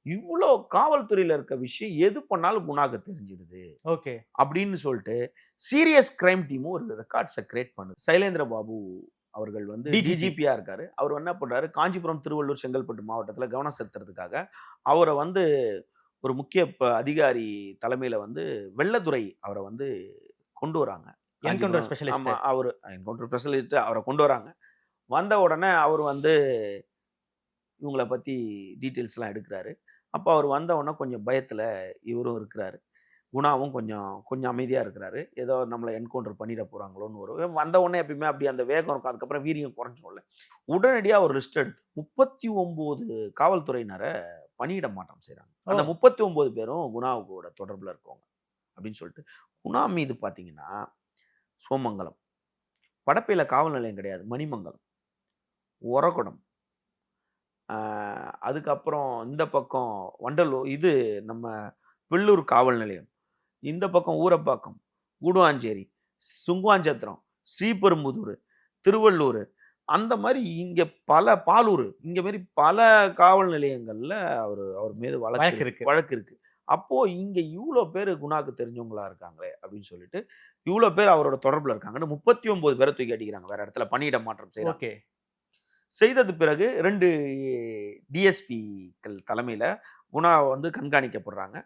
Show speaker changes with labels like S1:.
S1: இவ்வளோ காவல்துறையில இருக்க விஷயம் எது பண்ணாலும் குணாக்கு தெரிஞ்சிடுது
S2: ஓகே.
S1: அப்படின்னு சொல்லிட்டு சீரியஸ் கிரைம் டீமும் ஒரு ரெக்கார்ட்ஸை கிரியேட் பண்ணுது. சைலேந்திர பாபு அவர்கள் வந்து
S2: டிஜிபி.
S1: டிஜிபியா இருக்காரு. அவர் என்ன பண்றாரு, காஞ்சிபுரம், திருவள்ளூர், செங்கல்பட்டு மாவட்டத்துல கவனம் செலுத்துறதுக்காக அவரை வந்து ஒரு முக்கிய அதிகாரி தலைமையில வந்து வெள்ளதுரை அவரை வந்து கொண்டு வராங்க.
S2: என்கவுண்டர்
S1: காஞ்சிபுரம்.
S2: ஸ்பெஷலிஸ்ட்.
S1: ஆமா. அவரு என்கவுண்டர் ஸ்பெஷலிஸ்ட் அவர கொண்டு வராங்க. வந்த உடனே அவரு வந்து இவங்கள பத்தி டீட்டெயில்ஸ்லாம் எடுக்குறாரு. அப்ப அவரு வந்த உடனே கொஞ்சம் பயத்துல இவரும் இருக்கிறாரு. குணாவும் கொஞ்சம் கொஞ்சம் அமைதியா இருக்கிறாரு. ஏதோ நம்மள என்கவுண்டர் பண்ணிட போறாங்களோன்னு ஒரு வந்த உடனே எப்பயுமே அப்படி அந்த வேகம் இருக்கும். அதுக்கப்புறம் வீரியம் குறைஞ்சிரும்ல. உடனடியா ஒரு லிஸ்ட் எடுத்து 39 காவல்துறையினர பணியிட மாற்றம் செய்றாங்க.
S2: ஓ!
S1: அந்த 39 பேரும் குணாவோட தொடர்புல இருக்கவங்க அப்படின்னு சொல்லிட்டு. குணா மீது பார்த்தீங்கன்னா, சோமங்கலம், படப்பையில காவல் நிலையம் கிடையாது. மணிமங்கலம், ஒரகுடம், ஆ அதுக்கப்புறம் இந்த பக்கம் இது நம்ம வெள்ளூர் காவல் நிலையம். இந்த பக்கம் ஊரப்பாக்கம், கூடுவாஞ்சேரி, சுங்குவாஞ்சத்திரம், ஸ்ரீபெரும்புதூர், திருவள்ளூர், அந்த மாரி இங்க பாலூர், இங்க மாரி பல காவல் நிலையங்கள்ல அவர் மீது
S2: வழக்கு இருக்கு.
S1: வழக்கு இருக்கு. அப்போ இங்க இவ்ளோ பேரு குணாக்கு தெரிஞ்சவங்களா இருக்காங்களே அப்படின்னு சொல்லிட்டு, இவ்ளோ பேர் அவரோட தொடர்புல இருக்காங்கன்னு 39 பேர தூக்கி அடிக்கிறாங்க. வேற இடத்துல பணியிட மாற்றம் செய்றாங்க.
S2: ஓகே.
S1: செய்தது பிறகு 2 டிஎஸ்பிக்கள் தலைமையில குணா வந்து கண்காணிக்கப்படுறாங்க.